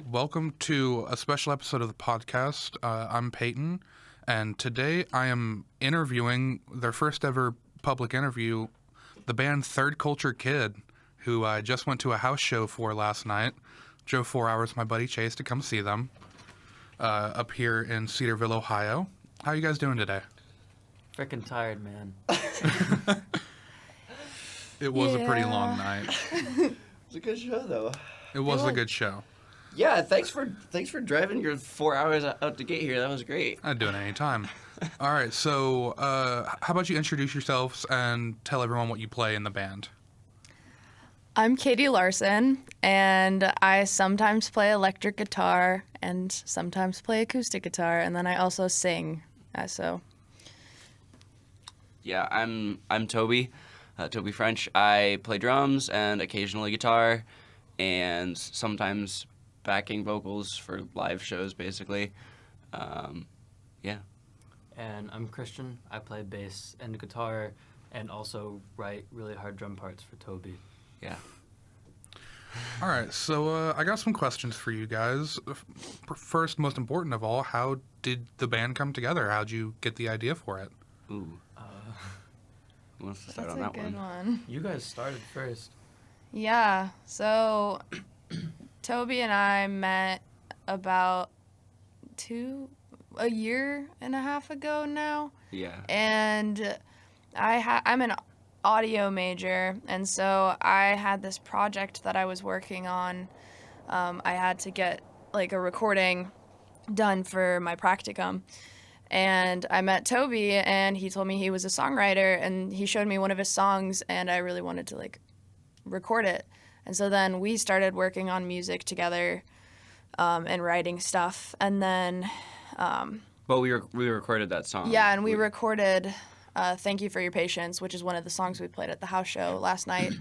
Welcome to a special episode of the podcast. I'm Payton, and today I am interviewing their first ever public interview, the band Third Culture Kid, who I just went to a house show for last night. Drove 4 hours with my buddy Chase to come see them up here in Cedarville, Ohio. How are you guys doing today? Freaking tired, man. It was a pretty long night. It was a good show, though. It was a good show. Yeah, thanks for driving your 4 hours out to get here. That was great. I'd do it any time. All right, so how about you introduce yourselves and tell everyone what you play in the band? I'm Katie Larson, and I sometimes play electric guitar and sometimes play acoustic guitar, and then I also sing. Yeah, I'm Toby, Toby French. I play drums and occasionally guitar, and sometimes backing vocals for live shows, basically. Yeah. And I'm Christian. I play bass and guitar and also write really hard drum parts for Toby. Yeah. All right, so I got some questions for you guys. First, most important of all, how did the band come together? How'd you get the idea for it? Ooh. Who wants to start That's on a that good one? one. You guys started first. Yeah, so Toby and I met about a year and a half ago now. Yeah. And I'm an audio major, and so I had this project that I was working on. I had to get like a recording done for my practicum, and I met Toby, and he told me he was a songwriter, and he showed me one of his songs, and I really wanted to like record it. And so then we started working on music together and writing stuff, and then Well, we recorded that song. yeah, and we recorded Thank You for Your Patience, which is one of the songs we played at the house show last night.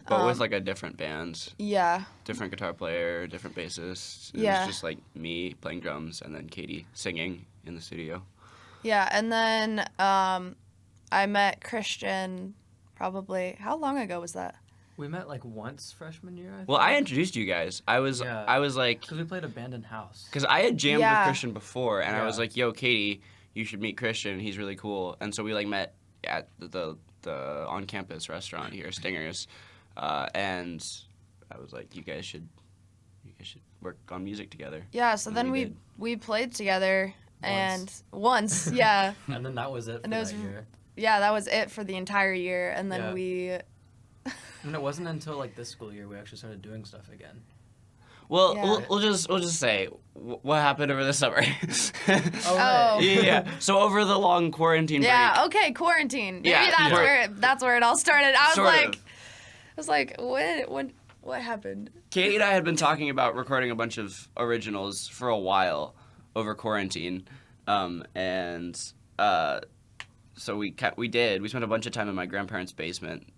But with like a different band, Yeah. different guitar player, different bassist. It Yeah. was just like me playing drums and then Katie singing in the studio. Yeah, and then I met Christian probably, how long ago was that? We met like once freshman year, I think. Well, I introduced you guys. I was like, Because we played abandoned house. because I had jammed Yeah. with Christian before, and I was Yeah. like, "Yo, Katie, you should meet Christian. He's really cool." And so we like met at the on-campus restaurant here, Stingers, and I was like, "You guys should work on music together." Yeah, so And then we we did. played together and once, yeah. And then that was it for And it was- that year. Yeah, that was it for the entire year, and then Yeah. And it wasn't until like this school year we actually started doing stuff again. Well, Yeah. we'll just say what happened over the summer. Oh. Yeah. So over the long quarantine break. Yeah, okay, quarantine. Maybe Yeah, that's where it all started. I Sort was like, what happened? Katie and I had been talking about recording a bunch of originals for a while over quarantine, and so we did. We spent a bunch of time in my grandparents' basement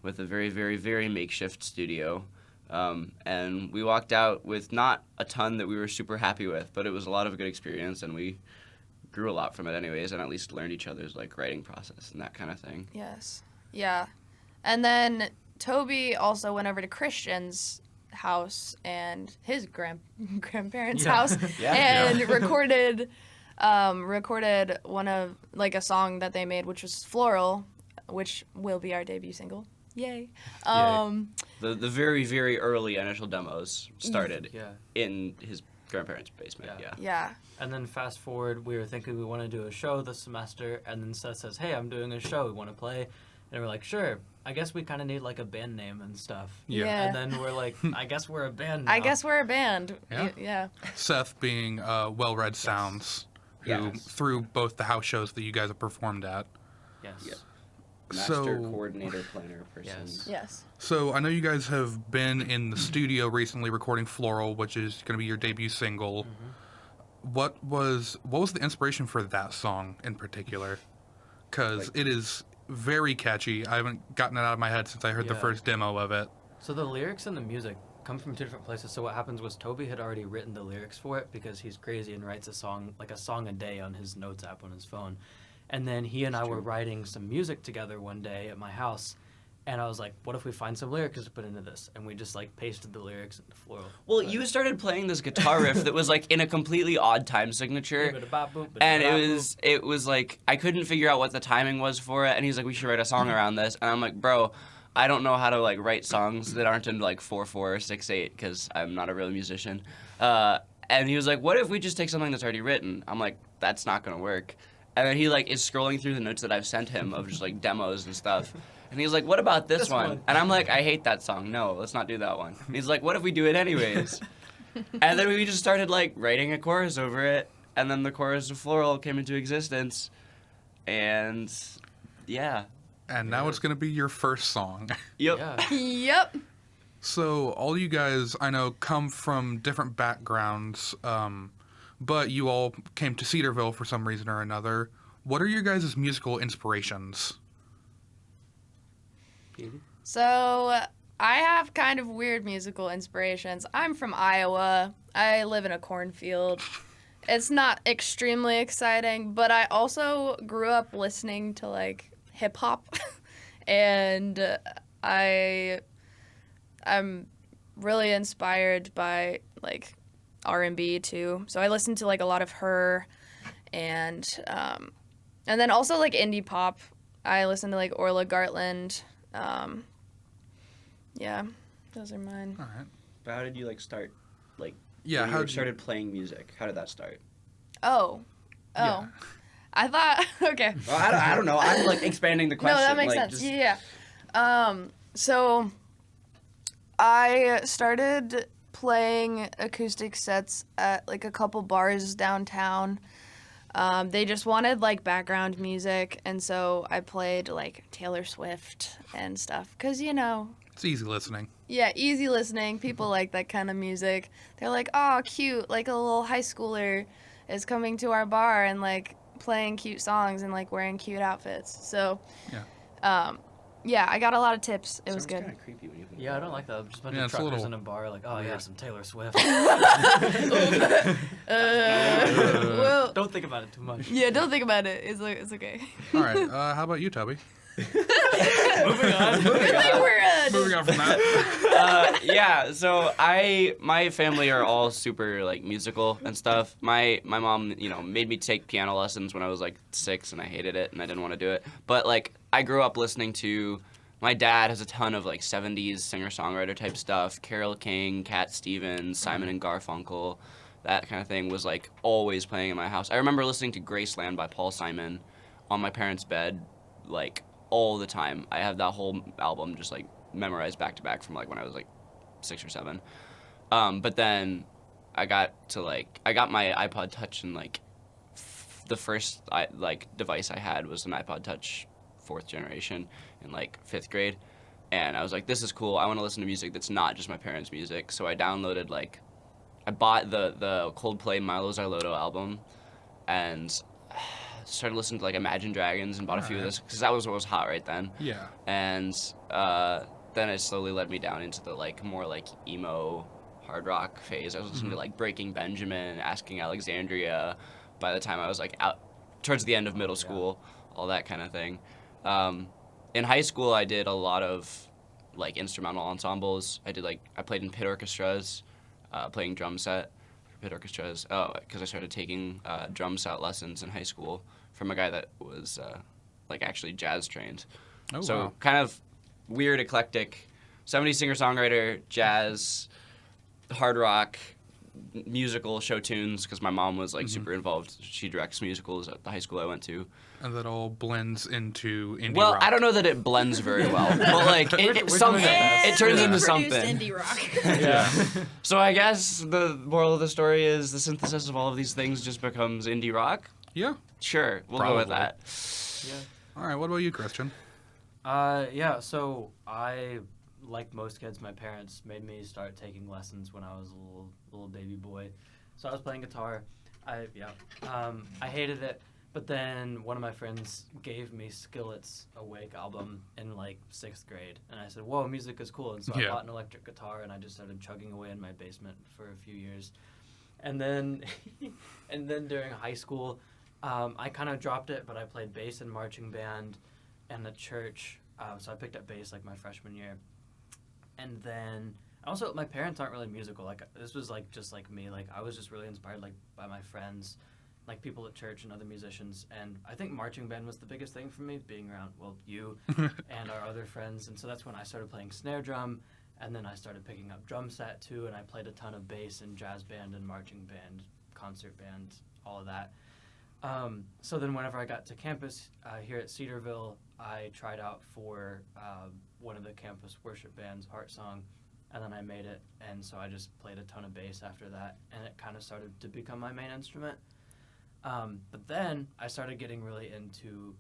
with a very, very, very makeshift studio, and we walked out with not a ton that we were super happy with, but it was a lot of a good experience, and we grew a lot from it anyways, and at least learned each other's like writing process and that kind of thing. Yes. Yeah. And then Toby also went over to Christian's house and his grandparents' Yeah. house Yeah. and recorded one of like a song that they made, which was Floral, which will be our debut single. Yay. The very, very early initial demos started Yeah. in his grandparents' basement. Yeah. Yeah. Yeah. And then fast forward, we were thinking we want to do a show this semester, and then Seth says, "Hey, I'm doing a show. We want to play." And we're like, "Sure. I guess we kind of need like a band name and stuff." Yeah. And then we're like, "I guess we're a band now." I guess we're a band. Yeah. Yeah. Seth being Well-Read Sounds, who Yes. through both the house shows that you guys have performed at. Yes. Yeah. Master coordinator planner person. Yes. Yes. So I know you guys have been in the studio recently recording Floral, which is going to be your debut single. What was the inspiration for that song in particular? Because it is very catchy. I haven't gotten it out of my head since I heard the Yeah. first demo of it. So the lyrics and the music come from two different places. So what happens was Toby had already written the lyrics for it because he's crazy and writes a song a day on his notes app on his phone. And then he and I were writing some music together one day at my house, And I was like, what if we find some lyrics to put into this? And we just like pasted the lyrics into Floral. Well, you started playing this guitar riff that was like in a completely odd time signature, and it was like I couldn't figure out what the timing was for it. And he's like, we should write a song around this. And I'm like, bro, I don't know how to like write songs that aren't in like 4/4 or 6/8 because I'm not a real musician. And he was like, what if we just take something that's already written? I'm like, that's not gonna work. And then he like is scrolling through the notes that I've sent him of just like demos and stuff. And he's like, what about this one? And I'm like, I hate that song. No, let's not do that one. And he's like, what if we do it anyways? And then we just started like writing a chorus over it. And then the chorus of Floral came into existence. And yeah. And now it's going to be your first song. Yep. Yeah. Yep. So all you guys, I know, come from different backgrounds, but you all came to Cedarville for some reason or another. What are your guys' musical inspirations? So I have kind of weird musical inspirations. I'm from Iowa. I live in a cornfield. It's not extremely exciting, but I also grew up listening to like hip hop, and I'm really inspired by like R&B too. So I listen to like a lot of her, and then also like indie pop. I listen to like Orla Gartland. Yeah, those are mine. All right. But how did you like start? Like, Yeah, when how you started playing music? How did that start? Oh. Yeah. I thought, okay. Well, I don't know. I'm like expanding the question. No, that makes like, sense. just- Yeah. So I started playing acoustic sets at like a couple bars downtown. They just wanted like background music, and so I played like Taylor Swift and stuff. Cause you know, It's easy listening. yeah, easy listening. People like that kind of music. They're like, oh, cute. Like a little high schooler is coming to our bar and like playing cute songs and like wearing cute outfits. So, yeah, I got a lot of tips. It was Sounds good. kind of creepy when you put it Yeah, I that don't way. like that. Just a bunch Yeah, of it's a truckers little in a bar, like, oh yeah, weird. some Taylor Swift. Well, Don't think about it too much. yeah, don't think about it. It's okay. All right. How about you, Toby? Moving on. Moving on from that. Yeah, so my family are all super like musical and stuff. My mom, made me take piano lessons when I was like 6, and I hated it and I didn't want to do it. But like I grew up listening to, my dad has a ton of like 70s singer-songwriter type stuff. Carole King, Cat Stevens, Simon and Garfunkel, that kind of thing was like always playing in my house. I remember listening to Graceland by Paul Simon on my parents' bed like all the time. I have that whole album just like memorized back to back from like when I was like 6 or 7. But then I got my iPod Touch, and like the first device I had was an iPod Touch 4th generation in like 5th grade, and I was like, this is cool. I want to listen to music that's not just my parents' music. So I downloaded I bought the Coldplay Milo Xyloto album, and started listening to like Imagine Dragons, and bought a few of Alright. those because that was what was hot right then. Yeah. And then it slowly led me down into the like more like emo hard rock phase. I was listening to like Breaking Benjamin, Asking Alexandria by the time I was like out towards the end of middle school, all that kind of thing. In high school, I did a lot of like instrumental ensembles. I played in pit orchestras, playing drum set for pit orchestras. Oh, because I started taking drum set lessons in high school from a guy that was like actually jazz trained. Oh, So wow. kind of weird, eclectic, 70s singer-songwriter, jazz, hard rock, musical show tunes, because my mom was like super involved. She directs musicals at the high school I went to. And that all blends into indie Well, rock. I don't know that it blends very well, but like We're something. doing our best. It turns Yeah. into Produced something. indie rock. Yeah. So I guess the moral of the story is the synthesis of all of these things just becomes indie rock. Yeah. Sure, we'll go with Probably. that. Yeah. All right. What about you, Christian? Yeah, so I, like most kids, my parents made me start taking lessons when I was a little baby boy. So I was playing guitar. I hated it, but then one of my friends gave me Skillet's Awake album in like 6th grade, and I said, whoa, music is cool. And so Yeah. I bought an electric guitar, and I just started chugging away in my basement for a few years. And then, and then during high school, I kind of dropped it, but I played bass in marching band and the church So I picked up bass like my freshman year, and then also my parents aren't really musical. Like this was like just like me. Like I was just really inspired like by my friends, like people at church and other musicians. And I think marching band was the biggest thing for me, being around you and our other friends. And so that's when I started playing snare drum, and then I started picking up drum set too. And I played a ton of bass in jazz band and marching band, concert band, all of that. So then whenever I got to campus here at Cedarville, I tried out for one of the campus worship bands, Heart Song, and then I made it. And so I just played a ton of bass after that, and it kind of started to become my main instrument. But then I started getting really into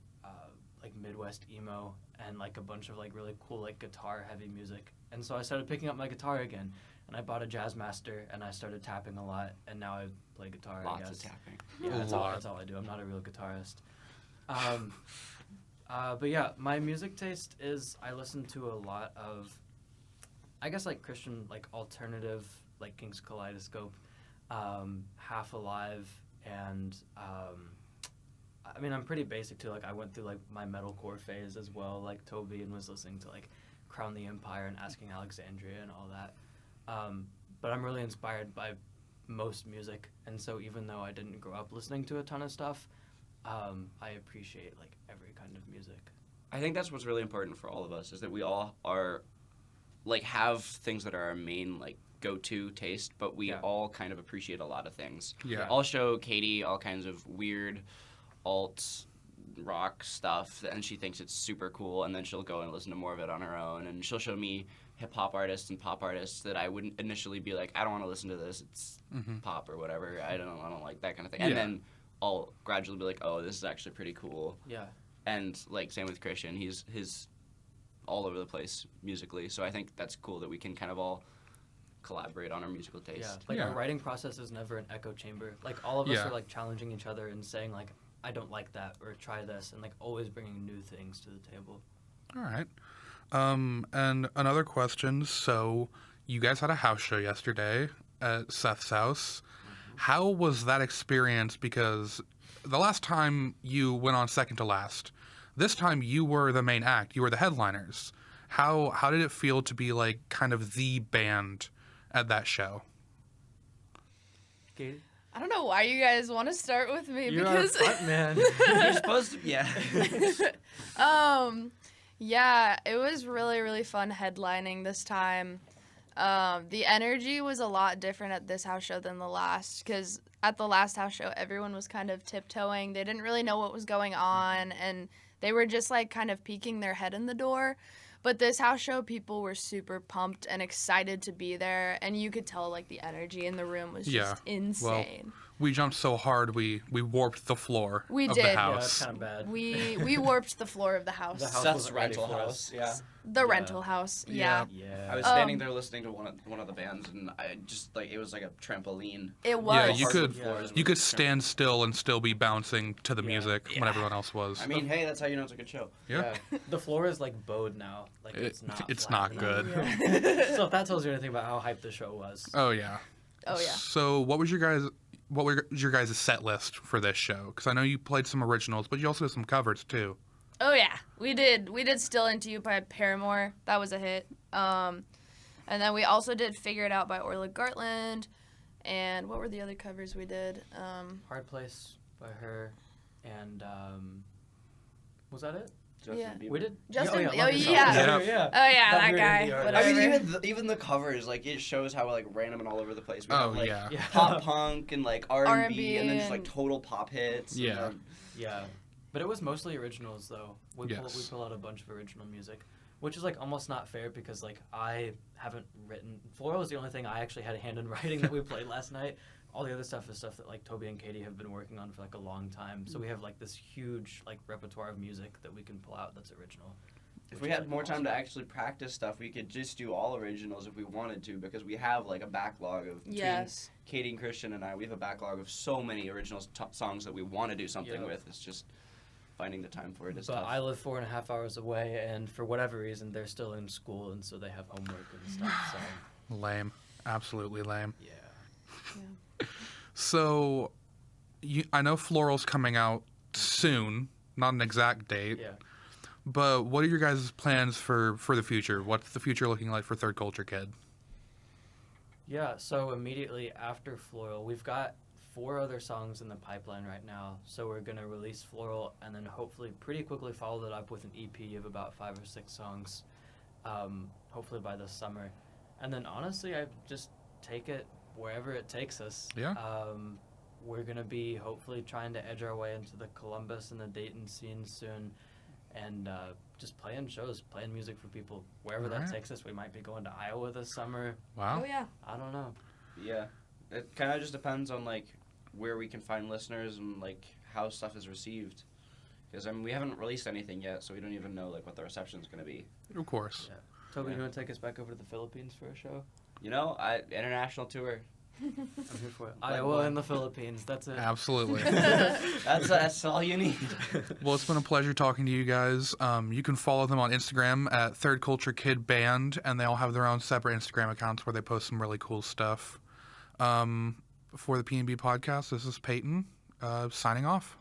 like Midwest emo and like a bunch of like really cool like guitar heavy music. And so I started picking up my guitar again, and I bought a Jazzmaster, and I started tapping a lot, and now I play guitar. I Lots guess. of tapping. Yeah, that's all I do. I'm not a real guitarist. But yeah, my music taste is I listen to a lot of, I guess like Christian, like alternative, like King's Kaleidoscope, Half Alive, and I mean I'm pretty basic too. Like I went through like my metalcore phase as well, like Toby, and was listening to like Crown the Empire and Asking Alexandria and all that. But I'm really inspired by most music, and so even though I didn't grow up listening to a ton of stuff, I appreciate like every kind of music. I think that's what's really important for all of us is that we all are like have things that are our main like go-to taste, but we all kind of appreciate a lot of things. Yeah. I'll show Katie all kinds of weird alt rock stuff, and she thinks it's super cool, and then she'll go and listen to more of it on her own, and she'll show me hip-hop artists and pop artists that I wouldn't initially be like, I don't want to listen to this, it's pop or whatever, I don't like that kind of thing. And then I'll gradually be like, oh, this is actually pretty cool. Yeah. And like same with Christian, he's all over the place musically, so I think that's cool that we can kind of all collaborate on our musical taste. Yeah, like our writing process is never an echo chamber. Like all of us are like challenging each other and saying like, I don't like that, or try this, and like always bringing new things to the table. All right. And another question. So you guys had a house show yesterday at Seth's house. How was that experience? Because the last time you went on second to last, this time you were the main act. You were the headliners. How did it feel to be like kind of the band at that show? Katie? I don't know why you guys want to start with me You're because our front man. You're supposed to, yeah. Yeah, it was really, really fun headlining this time. The energy was a lot different at this house show than the last, because at the last house show, everyone was kind of tiptoeing. They didn't really know what was going on, and they were just like kind of peeking their head in the door. But this house show, people were super pumped and excited to be there, and you could tell like the energy in the room was just insane. Well, we jumped so hard we warped the floor of did. the Yeah, house. that's kind of bad. We warped the floor of the house. The house Seth's wasn't ready rental for us. house, yeah. The rental house, yeah. Yeah. I was standing there listening to one of the bands, and I just like it was like a trampoline. It was. Yeah, you could was stand still and still be bouncing to the music when everyone else was. I mean, hey, that's how you know it's a good show. Yeah. The floor is like bowed now. Like it's not. It's flat. not good. Yeah. So if that tells you anything about how hyped the show was. Oh yeah. Oh yeah. So what was your guys' set list for this show? Because I know you played some originals, but you also did some covers too. Oh yeah, we did Still Into You by Paramore. That was a hit. And then we also did Figure It Out by Orla Gartland. And what were the other covers we did? Hard Place by her, and was that it? Justin Yeah. Bieber. We did. Justin- Love oh, Yourself. yeah. yeah. Oh yeah, that weird guy. indie artist. Whatever. I mean, even the covers, like it shows how like random and all over the place. We Oh, have, like, yeah. Yeah. pop punk and like R&B, and then just like and- total pop hits. Yeah. And, Yeah, but it was mostly originals though. We Yes. pull out a bunch of original music, which is like almost not fair because like I haven't written. Floral is the only thing I actually had a hand in writing that we played last night. All the other stuff is stuff that like Toby and Katie have been working on for like a long time. So we have like this huge like repertoire of music that we can pull out that's original. If we had more time to actually practice stuff, we could just do all originals if we wanted to, because we have like a backlog of between Yes. Katie and Christian and I. We have a backlog of so many original songs that we want to do something Yeah. with. It's just finding the time for it is But tough. I live 4.5 hours away, and for whatever reason, they're still in school, and so they have homework and stuff. So Lame. Absolutely lame. yeah. So I know Floral's coming out soon, not an exact date. Yeah. But what are your guys' plans for the future? What's the future looking like for Third Culture Kid? Yeah, so immediately after Floral, we've got 4 other songs in the pipeline right now. So we're going to release Floral and then hopefully pretty quickly follow that up with an EP of about 5 or 6 songs, hopefully by this summer. And then honestly, I just take it wherever it takes us. Yeah. We're going to be hopefully trying to edge our way into the Columbus and the Dayton scene soon. And just playing shows, playing music for people. Wherever that takes us, we might be going to Iowa this summer. Wow. Oh, yeah. I don't know. Yeah, it kind of just depends on like where we can find listeners and like how stuff is received. Because I mean, we haven't released anything yet, so we don't even know like what the reception is going to be. Of course. Yeah. Toby, Yeah. you want to take us back over to the Philippines for a show? You know, international tour. I'm here for it. Iowa and the Philippines. That's it. Absolutely. That's all you need. Well, it's been a pleasure talking to you guys. You can follow them on Instagram at Third Culture Kid Band, and they all have their own separate Instagram accounts where they post some really cool stuff. For the P&B podcast, this is Payton signing off.